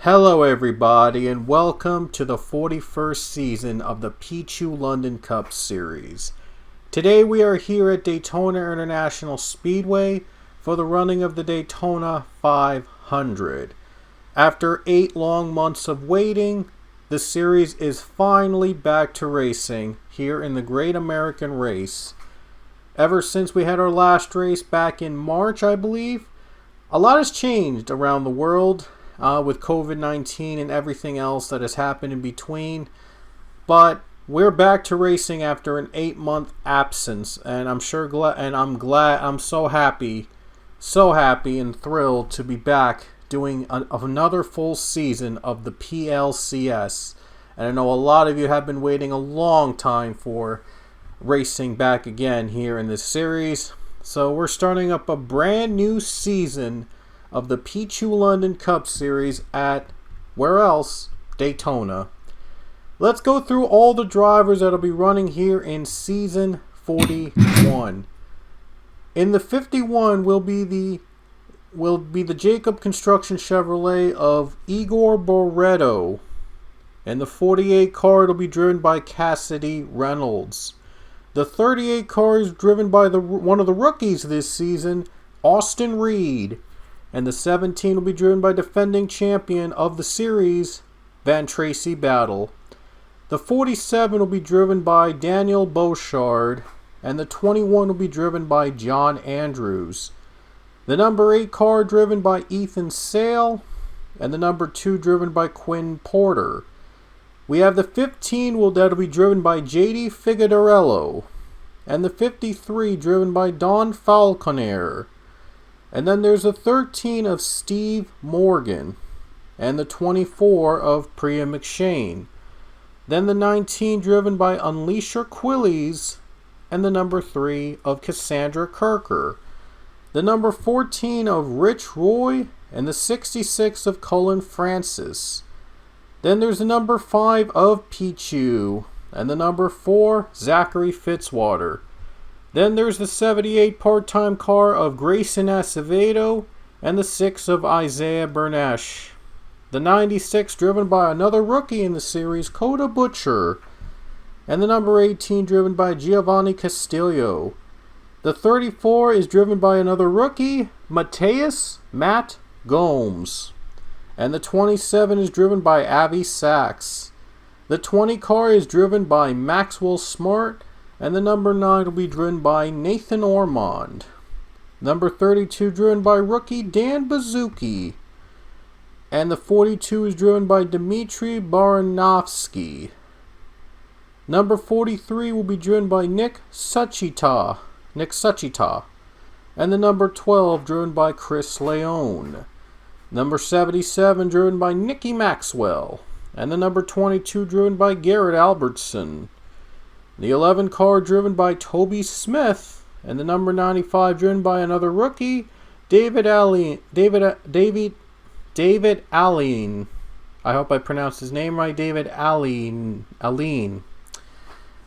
Hello everybody and welcome to the 41st season of the Pichu London Cup Series. Today we are here at Daytona International Speedway for the running of the Daytona 500. After 8 long months of waiting, the series is finally back to racing here in the Great American Race. Ever since we had our last race back in March, I believe, a lot has changed around the world. With COVID-19 and everything else that has happened in between. But we're back to racing after an 8-month absence, and I'm so happy and thrilled to be back doing another full season of the PLCS. And I know a lot of you have been waiting a long time for racing back again here in this series. So we're starting up a brand new season of the Pichu London Cup Series at, where else? Daytona. Let's go through all the drivers that'll be running here in Season 41. In the 51 will be the Jacob Construction Chevrolet of Igor Barreto. And the 48 car will be driven by Cassidy Reynolds. The 38 car is driven by one of the rookies this season, Austin Reed. And the 17 will be driven by defending champion of the series, Van Tracy Battle. The 47 will be driven by Daniel Bouchard. And the 21 will be driven by John Andrews. The number 8 car driven by Ethan Sale. And the number 2 driven by Quinn Porter. We have the 15 that'll be driven by JD Figueroa. And the 53 driven by Don Falconer. And then there's a 13 of Steve Morgan. And the 24 of Priya McShane. Then the 19 driven by Unleasher Quillies. And the number 3 of Cassandra Kirker. The number 14 of Rich Roy. And the 66 of Cullen Francis. Then there's the number 5 of Pichu. And the number 4, Zachary Fitzwater. Then there's the 78 part-time car of Grayson Acevedo and the 6 of Isaiah Bernesh. The 96 driven by another rookie in the series, Coda Butcher. And the number 18 driven by Giovanni Castillo. The 34 is driven by another rookie, Matt Gomes. And the 27 is driven by Avi Sachs. The 20 car is driven by Maxwell Smart. And the number 9 will be driven by Nathan Ormond. Number 32 driven by rookie Dan Bazuki. And the 42 is driven by Dmitry Baranovsky. Number 43 will be driven by Nick Suchita. And the number 12 driven by Chris Leone. Number 77 driven by Nicky Maxwell. And the number 22 driven by Garrett Albertson. The 11 car driven by Toby Smith, and the number 95 driven by another rookie, David Allen. I hope I pronounced his name right, David Allen. I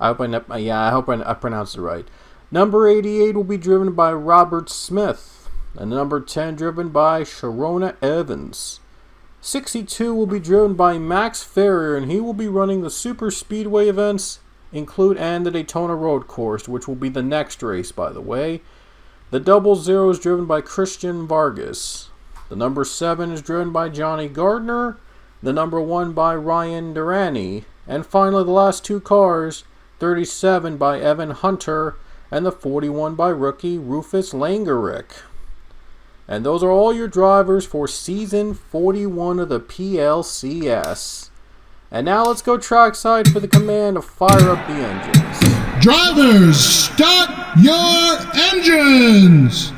hope I pronounced it right. Number 88 will be driven by Robert Smith, and the number 10 driven by Sharona Evans. 62 will be driven by Max Ferrier, and he will be running the Super Speedway events and the Daytona Road Course, which will be the next race, by the way. The 00 is driven by Christian Vargas. The number 7 is driven by Johnny Gardner. The number 1 by Ryan Durrani. And finally, the last 2 cars, 37 by Evan Hunter and the 41 by rookie Rufus Langerick. And those are all your drivers for Season 41 of the PLCS. And now let's go trackside for the command to fire up the engines. Drivers, start your engines!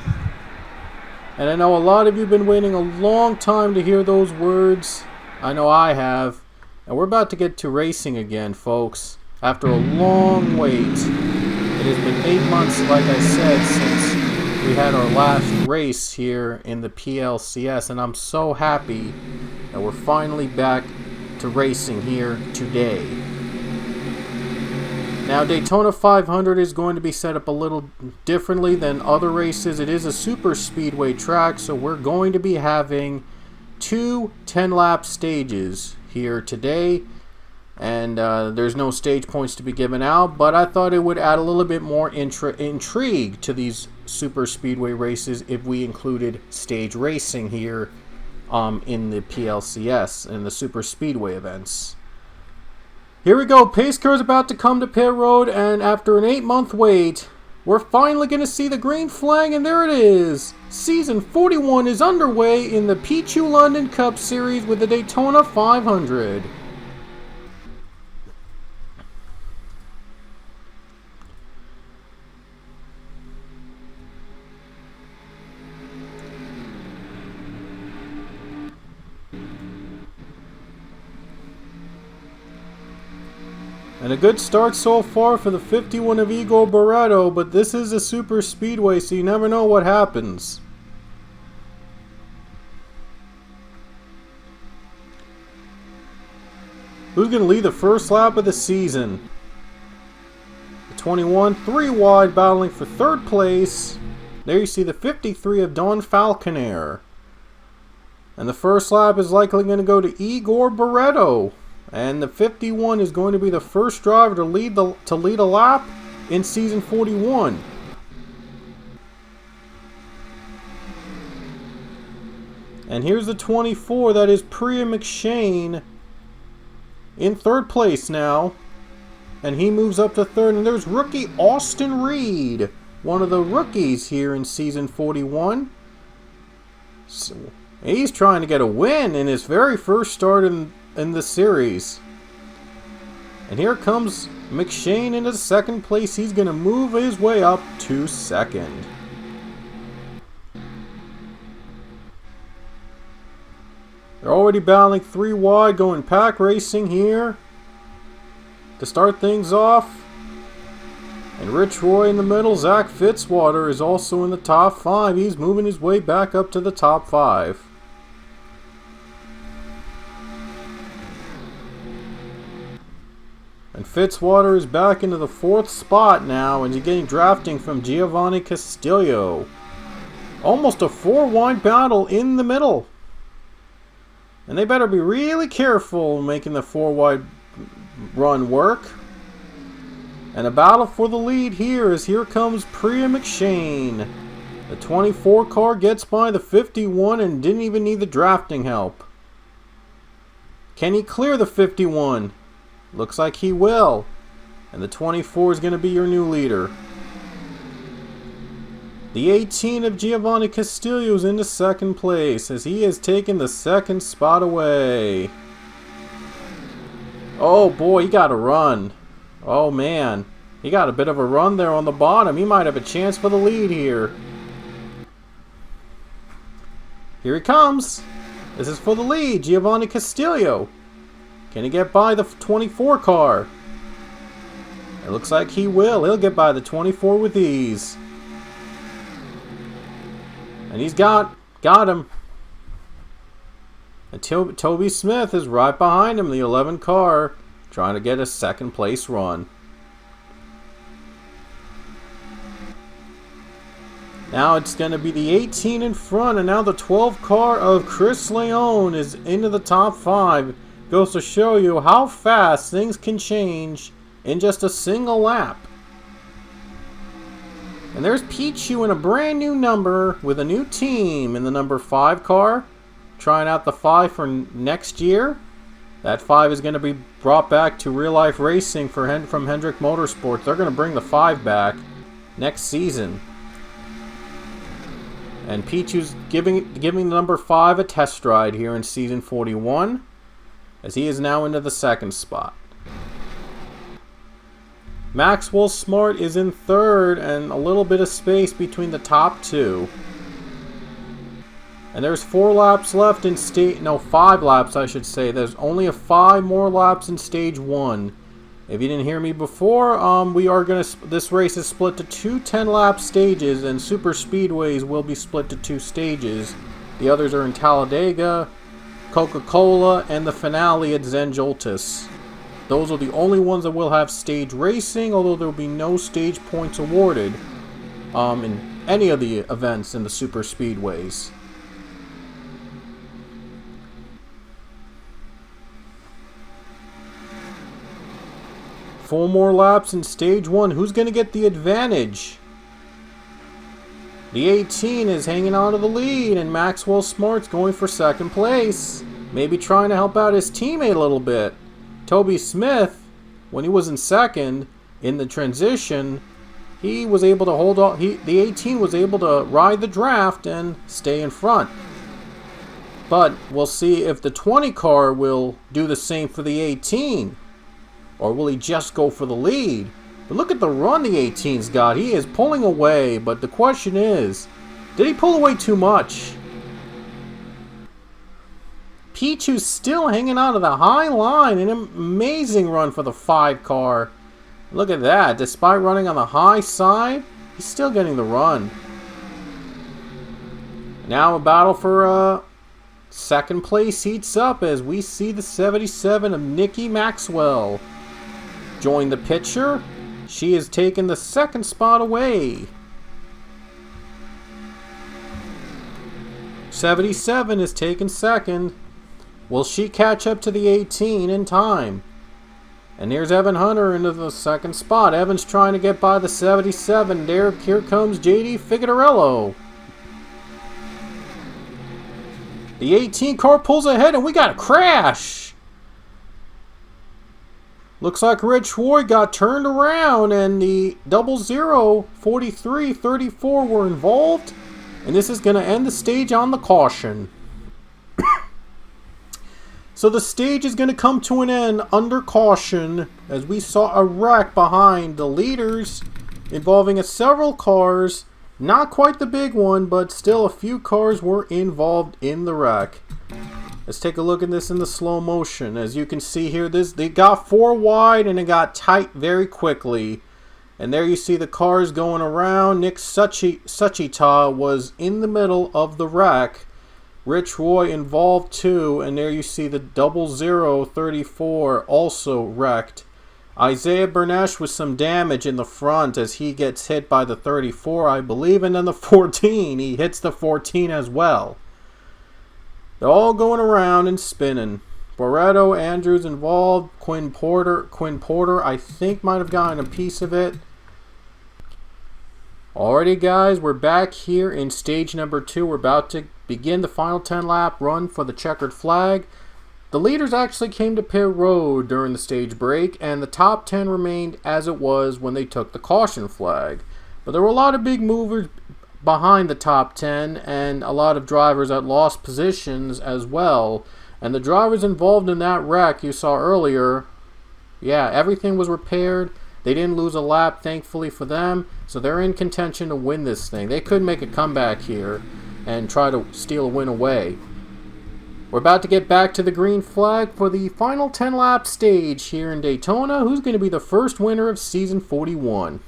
And I know a lot of you have been waiting a long time to hear those words. I know I have. And we're about to get to racing again, folks. After a long wait. It has been 8 months, like I said, since we had our last race here in the PLCS. And I'm so happy that we're finally back to racing here today. Now, Daytona 500 is going to be set up a little differently than other races. It is a super speedway track, so we're going to be having 2 10-lap stages here today. And there's no stage points to be given out, but I thought it would add a little bit more intrigue to these super speedway races if we included stage racing here in the PLCS and the super speedway events. Here we go. Pace car is about to come to pit road, and after an 8-month wait, we're finally going to see the green flag, and there it is. Season 41 is underway in the Pichu London Cup Series with the Daytona 500. And a good start so far for the 51 of Igor Barreto, but this is a super speedway, so you never know what happens. Who's going to lead the first lap of the season? The 21, 3 wide, battling for third place. There you see the 53 of Don Falconer. And the first lap is likely going to go to Igor Barreto. And the 51 is going to be the first driver to lead a lap in season 41. And here's the 24, that is Priya McShane in third place now. And he moves up to third. And there's rookie Austin Reed, one of the rookies here in season 41. So he's trying to get a win in his very first start in the series. And here comes McShane into second place. He's going to move his way up to second. They're already battling 3 wide, going pack racing here to start things off. And Rich Roy in the middle. Zach Fitzwater is also in the top 5. He's moving his way back up to the top 5. And Fitzwater is back into the 4th spot now, and he's getting drafting from Giovanni Castillo. Almost a 4-wide battle in the middle. And they better be really careful making the 4-wide run work. And a battle for the lead here comes Priya McShane. The 24 car gets by the 51 and didn't even need the drafting help. Can he clear the 51? Looks like he will. And the 24 is going to be your new leader. The 18 of Giovanni Castillo is into second place as he has taken the second spot away. Oh boy, he got a run. Oh man, he got a bit of a run there on the bottom. He might have a chance for the lead here. Here he comes. This is for the lead, Giovanni Castillo. Can he get by the 24 car? It looks like he will. He'll get by the 24 with ease. And he's got him. And Toby Smith is right behind him, the 11 car, trying to get a second place run. Now it's going to be the 18 in front, and now the 12 car of Chris Leone is into the top 5. Goes to show you how fast things can change in just a single lap. And there's Pichu in a brand new number with a new team in the number 5 car. Trying out the 5 for next year. That 5 is going to be brought back to real life racing from Hendrick Motorsports. They're going to bring the 5 back next season. And Pichu's giving the number 5 a test ride here in season 41. As he is now into the second spot. Maxwell Smart is in third, and a little bit of space between the top 2. And there's 4 laps left in 5 laps I should say. There's only 5 more laps in stage 1. If you didn't hear me before, this race is split to 2 10-lap stages, and super speedways will be split to 2 stages. The others are in Talladega, Coca-Cola, and the finale at Zenjoltis. Those are the only ones that will have stage racing, although there will be no stage points awarded in any of the events in the super speedways. 4 more laps in stage 1. Who's going to get the advantage? The 18 is hanging on to the lead, and Maxwell Smart's going for second place. Maybe trying to help out his teammate a little bit. Toby Smith, when he was in second in the transition, he was able to hold on. The 18 was able to ride the draft and stay in front. But we'll see if the 20 car will do the same for the 18. Or will he just go for the lead? But look at the run the 18's got. He is pulling away, but the question is, did he pull away too much? Pichu's still hanging out of the high line. An amazing run for the 5 car. Look at that. Despite running on the high side, he's still getting the run. Now a battle for second place heats up as we see the 77 of Nikki Maxwell join the picture. She has taken the second spot away. 77 is taken second. Will she catch up to the 18 in time? And here's Evan Hunter into the second spot. Evan's trying to get by the 77. Here comes JD Figueroa. The 18 car pulls ahead and we got a crash. Looks like Rich Roy got turned around and the 004334 were involved. And this is going to end the stage on the caution. So the stage is going to come to an end under caution as we saw a wreck behind the leaders involving several cars. Not quite the big one, but still a few cars were involved in the wreck. Let's take a look at this in the slow motion. As you can see here, they got 4 wide and it got tight very quickly. And there you see the cars going around. Nick Suchita was in the middle of the wreck. Rich Roy involved too. And there you see the 0034 also wrecked. Isaiah Bernesh with some damage in the front as he gets hit by the 34, I believe. And then the 14. He hits the 14 as well. They're all going around and spinning. Barreto, Andrews involved. Quinn Porter, I think, might have gotten a piece of it. Alrighty, guys, we're back here in stage number 2. We're about to begin the final 10-lap run for the checkered flag. The leaders actually came to pit road during the stage break, and the top 10 remained as it was when they took the caution flag. But there were a lot of big movers behind the top 10 and a lot of drivers that lost positions as well. And the drivers involved in that wreck you saw earlier, yeah, everything was repaired. They didn't lose a lap, thankfully for them. So they're in contention to win this thing. They could make a comeback here and try to steal a win away. We're about to get back to the green flag for the final 10-lap stage here in Daytona. Who's going to be the first winner of season 41?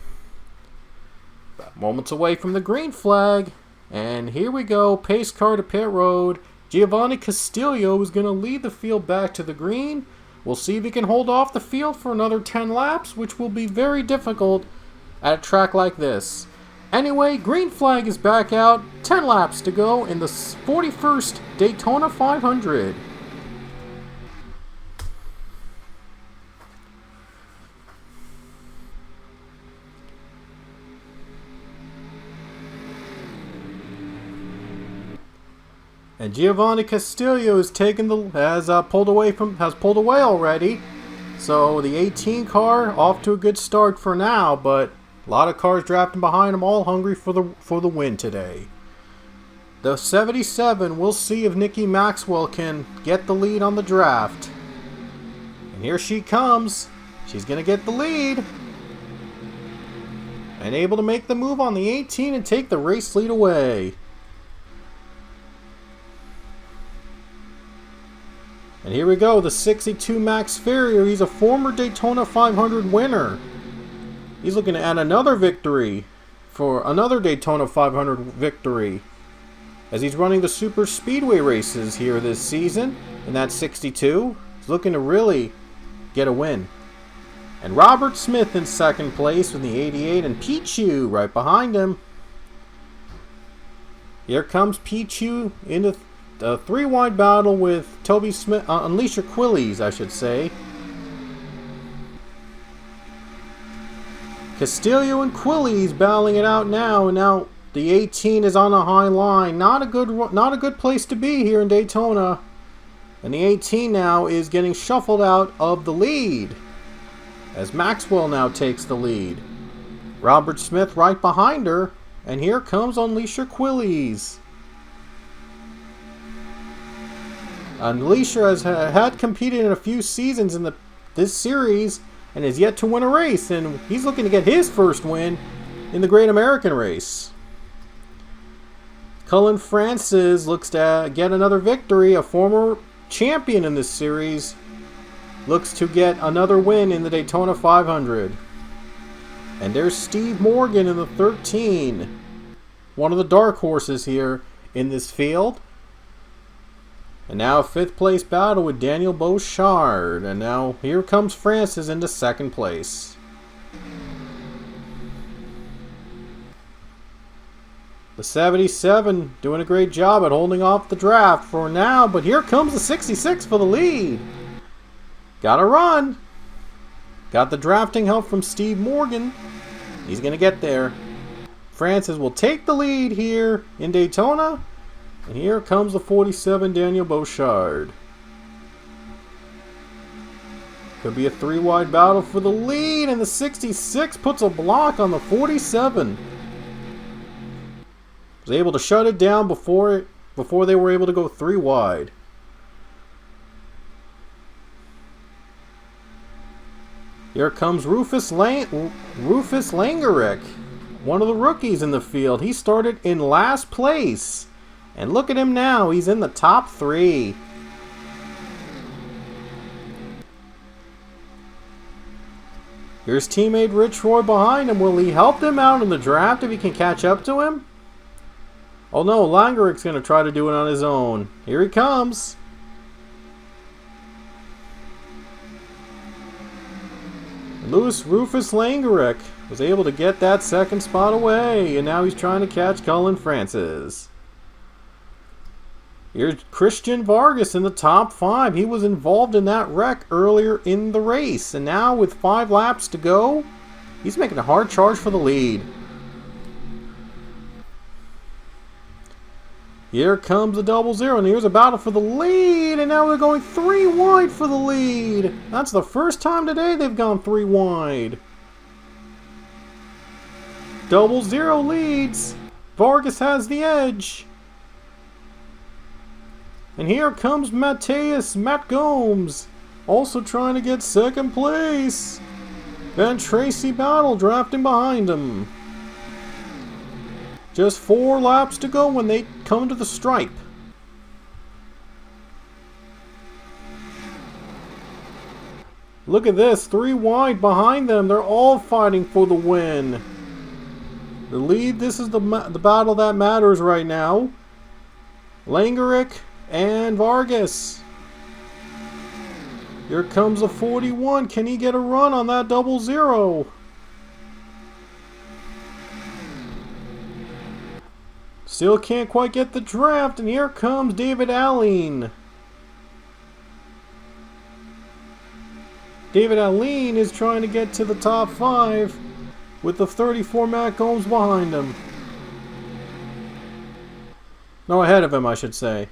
Moments away from the green flag, and here we go. Pace car to pit road. Giovanni Castillo is going to lead the field back to the green. We'll see if he can hold off the field for another 10 laps, which will be very difficult at a track like this. Anyway, green flag is back out. 10 laps to go in the 41st Daytona 500. And Giovanni Castillo has pulled away already. So the 18 car off to a good start for now, but a lot of cars drafting behind him, all hungry for the win today. The 77, we'll see if Nikki Maxwell can get the lead on the draft. And here she comes. She's going to get the lead. And able to make the move on the 18 and take the race lead away. And here we go, the 62 Max Ferrier. He's a former Daytona 500 winner. He's looking to add another victory for another Daytona 500 victory as he's running the super speedway races here this season in that 62. He's looking to really get a win. And Robert Smith in second place with the 88 and Pichu right behind him. Here comes Pichu into a 3-wide battle with Toby Smith, Unleash Your Quillies, I should say. Castillo and Quilly's battling it out now, and now the 18 is on a high line. Not a good place to be here in Daytona. And the 18 now is getting shuffled out of the lead, as Maxwell now takes the lead. Robert Smith right behind her, and here comes Alicia Quillies. Alicia has had competed in a few seasons in this series and has yet to win a race, and he's looking to get his first win in the Great American Race. Cullen Francis looks to get another victory. A former champion in this series looks to get another win in the Daytona 500. And there's Steve Morgan in the 13, one of the dark horses here in this field. And now a fifth place battle with Daniel Beauchard. And now here comes Francis into second place. The 77 doing a great job at holding off the draft for now. But here comes the 66 for the lead. Gotta run. Got the drafting help from Steve Morgan. He's going to get there. Francis will take the lead here in Daytona. And here comes the 47, Daniel Beauchard. Could be a three-wide battle for the lead. And the 66 puts a block on the 47. Was able to shut it down before they were able to go three wide. Here comes Rufus Langerick, one of the rookies in the field. He started in last place. And look at him now. He's in the top three. Here's teammate Rich Roy behind him. Will he help him out in the draft if he can catch up to him? Oh no, Langerick's going to try to do it on his own. Here he comes. Rufus Langerick was able to get that second spot away, and now he's trying to catch Cullen Francis. Here's Christian Vargas in the top 5. He was involved in that wreck earlier in the race, and now with 5 laps to go, he's making a hard charge for the lead. Here comes the 00, and here's a battle for the lead, and now they're going 3 wide for the lead. That's the first time today they've gone 3 wide. 00 leads. Vargas has the edge. And here comes Matt Gomes, also trying to get second place. Then Tracy Battle drafting behind him. Just 4 laps to go when they come to the stripe. Look at this, 3 wide behind them. They're all fighting for the win. The lead, this is the battle that matters right now. Langerick and Vargas. Here comes a 41. Can he get a run on that 00? Still can't quite get the draft, and here comes David Allen. David Allen is trying to get to the top 5 with the 34 Matt Gomes behind him. No, ahead of him, I should say.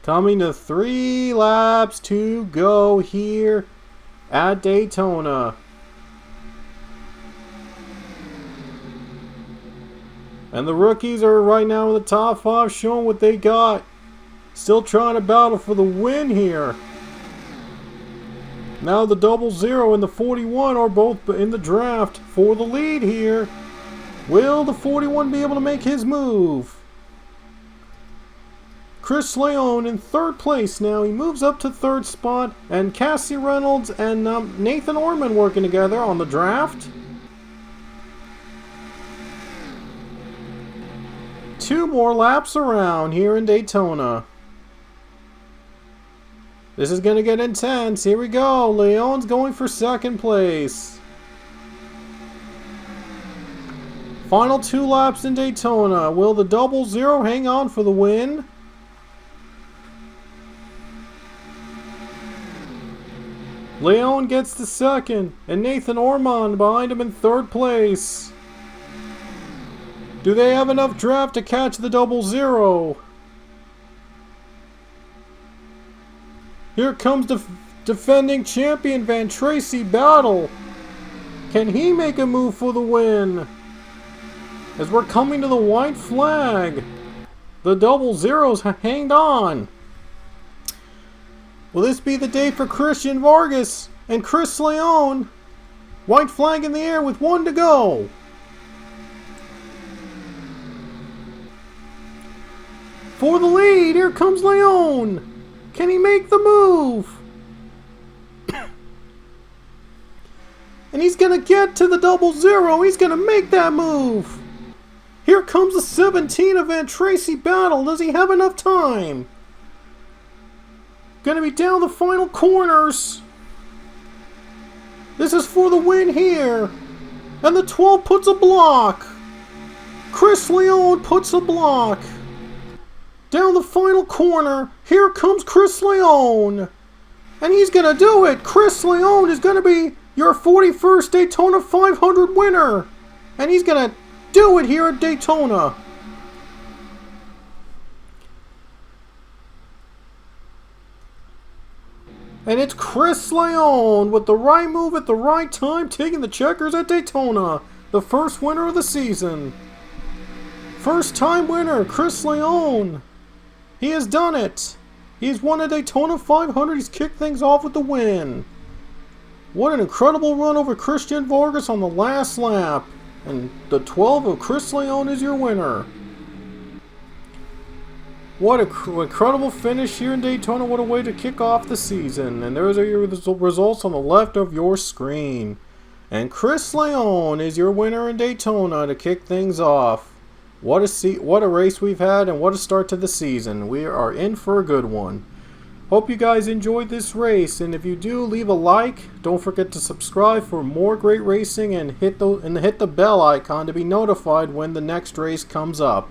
Coming to 3 laps to go here at Daytona. And the rookies are right now in the top 5 showing what they got. Still trying to battle for the win here. Now the 00 and the 41 are both in the draft for the lead here. Will the 41 be able to make his move? Chris Leone in 3rd place now. He moves up to 3rd spot. And Cassie Reynolds and Nathan Orman working together on the draft. 2 more laps around here in Daytona. This is going to get intense. Here we go. Leon's going for 2nd place. Final 2 laps in Daytona. Will the 00 hang on for the win? Leon gets the second, and Nathan Ormond behind him in third place. Do they have enough draft to catch the 00? Here comes the defending champion Van Tracy Battle. Can he make a move for the win? As we're coming to the white flag. The 00's hanged on. Will this be the day for Christian Vargas and Chris Leon? White flag in the air with 1 to go. For the lead, here comes Leon. Can he make the move? And he's going to get to the 00. He's going to make that move. Here comes the 17 of Van Tracy Battle. Does he have enough time? Going to be down the final corners. This is for the win here. And the 12 puts a block. Chris Leon puts a block. Down the final corner, here comes Chris Leon. And he's going to do it. Chris Leon is going to be your 41st Daytona 500 winner. And he's going to do it here at Daytona. And it's Chris Leon with the right move at the right time, taking the checkers at Daytona. The first winner of the season. First time winner, Chris Leon. He has done it. He's won a Daytona 500. He's kicked things off with the win. What an incredible run over Christian Vargas on the last lap. And the 12 of Chris Leon is your winner. What an incredible finish here in Daytona. What a way to kick off the season. And those are your results on the left of your screen. And Chris Leon is your winner in Daytona to kick things off. What a race we've had, and what a start to the season. We are in for a good one. Hope you guys enjoyed this race, and if you do, leave a like. Don't forget to subscribe for more great racing, and hit the bell icon to be notified when the next race comes up.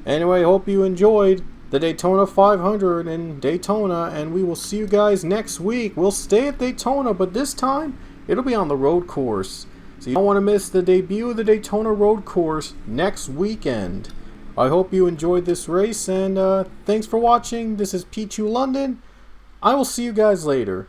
Anyway, hope you enjoyed the Daytona 500 in Daytona, and we will see you guys next week. We'll stay at Daytona, but this time it'll be on the road course. So you don't want to miss the debut of the Daytona road course next weekend. I hope you enjoyed this race, and thanks for watching. This is Pichu London. I will see you guys later.